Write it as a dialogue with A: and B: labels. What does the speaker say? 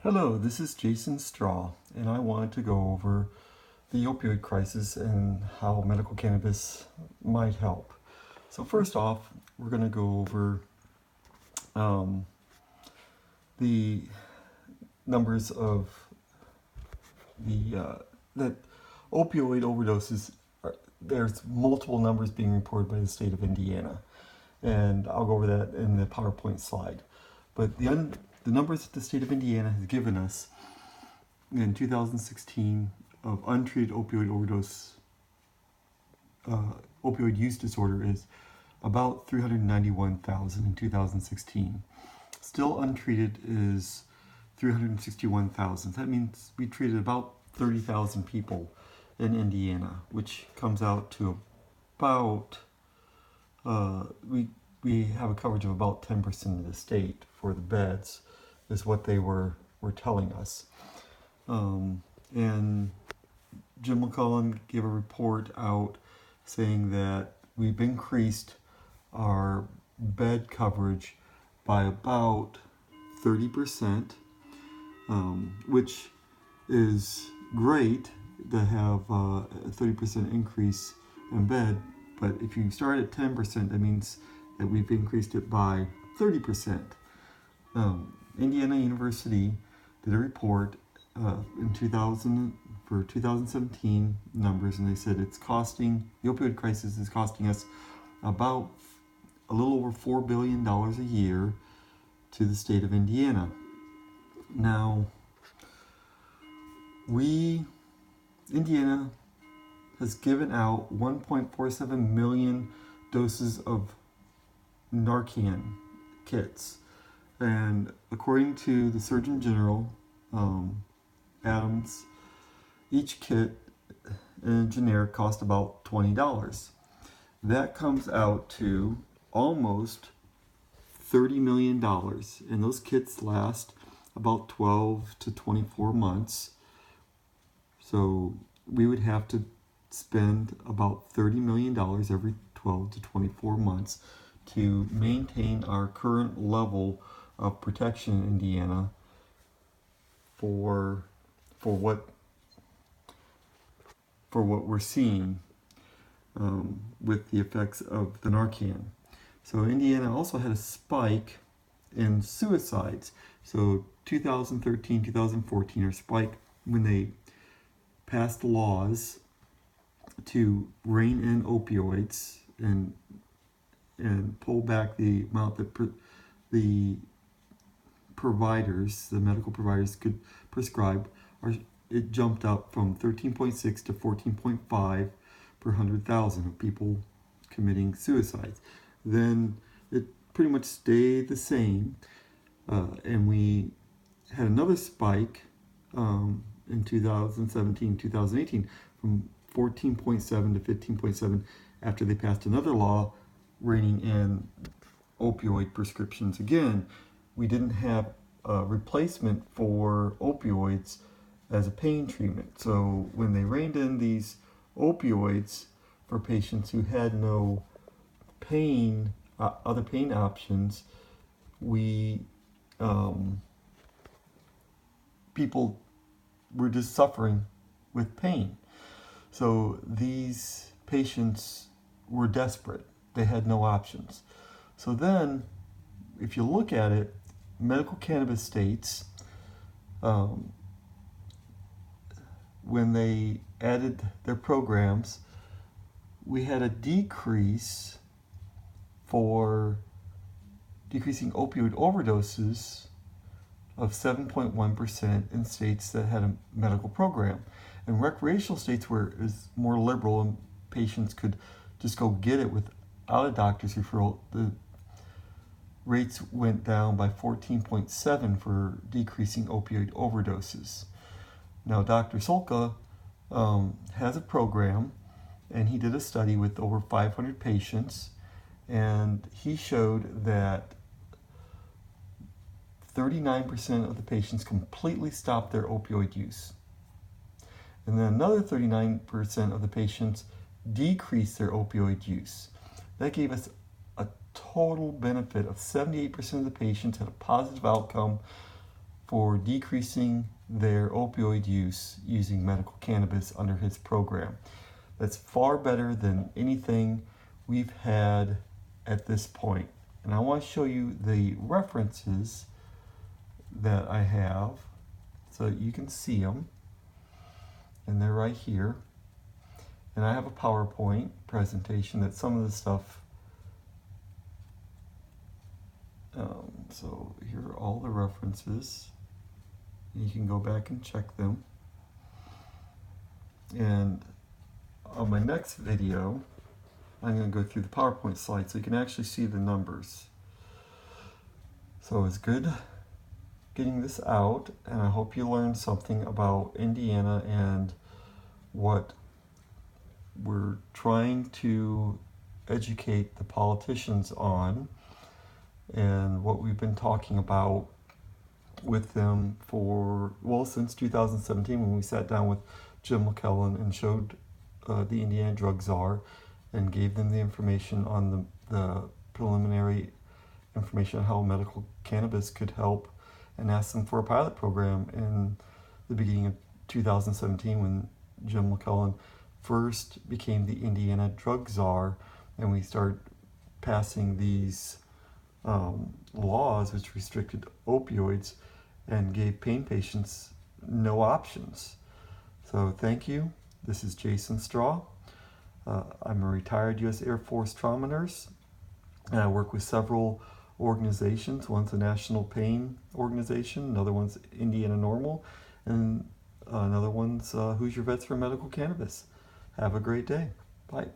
A: Hello, this is Jason Straw, and I wanted to go over the opioid crisis and how medical cannabis might help. So first off, we're going to go over the numbers of that opioid overdoses. There's multiple numbers being reported by the state of Indiana, and I'll go over that in the PowerPoint slide. But the numbers that the state of Indiana has given us in 2016 of untreated opioid overdose, opioid use disorder is about 391,000 in 2016. Still untreated is 361,000. That means we treated about 30,000 people in Indiana, which comes out to about, we have a coverage of about 10% of the state for the beds, is what they were telling us. And Jim McClelland gave a report out saying that we've increased our bed coverage by about 30%, which is great to have a 30% increase in bed, but if you start at 10%, that means that we've increased it by 30%. Indiana University did a report in 2017 numbers, and they said the opioid crisis is costing us about a little over $4 billion a year to the state of Indiana. Now, Indiana has given out 1.47 million doses of Narcan kits. And according to the Surgeon General, Adams, each kit in generic cost about $20. That comes out to almost $30 million. And those kits last about 12 to 24 months. So we would have to spend about $30 million every 12 to 24 months to maintain our current level of protection in Indiana for what we're seeing with the effects of the Narcan. So Indiana also had a spike in suicides. So 2013, 2014, or spike when they passed laws to rein in opioids and pull back the amount that the medical providers could prescribe. It jumped up from 13.6 to 14.5 per 100,000 of people committing suicides. Then it pretty much stayed the same, and we had another spike in 2017, 2018 from 14.7 to 15.7 after they passed another law reining in opioid prescriptions again. We didn't have a replacement for opioids as a pain treatment. So when they reined in these opioids for patients who had no pain, other pain options, people were just suffering with pain. So these patients were desperate. They had no options. So then, if you look at it, medical cannabis states, when they added their programs, we had a decrease for decreasing opioid overdoses of 7.1% in states that had a medical program. And recreational states where it was more liberal and patients could just go get it without a doctor's referral, the rates went down by 14.7 for decreasing opioid overdoses. Now, Dr. Solka has a program, and he did a study with over 500 patients, and he showed that 39% of the patients completely stopped their opioid use. And then another 39% of the patients decreased their opioid use. That gave us a total benefit of 78% of the patients had a positive outcome for decreasing their opioid use using medical cannabis under his program. That's far better than anything we've had at this point. And I want to show you the references that I have so that you can see them. And they're right here. And I have a PowerPoint presentation that some of the stuff, so here are all the references. You can go back and check them. And on my next video, I'm going to go through the PowerPoint slides so you can actually see the numbers. So it's good getting this out, and I hope you learned something about Indiana and what we're trying to educate the politicians on, and what we've been talking about with them for, well, since 2017 when we sat down with Jim McClelland and showed the Indiana Drug Czar and gave them the information on the preliminary information on how medical cannabis could help, and asked them for a pilot program in the beginning of 2017 when Jim McClelland first became the Indiana Drug Czar, and we started passing these laws which restricted opioids and gave pain patients no options. So thank you. This is Jason Straw. I'm a retired U.S. Air Force trauma nurse, and I work with several organizations. One's a national pain organization, another one's Indiana Normal, and another one's Who's Your Vets for Medical Cannabis. Have a great day. Bye.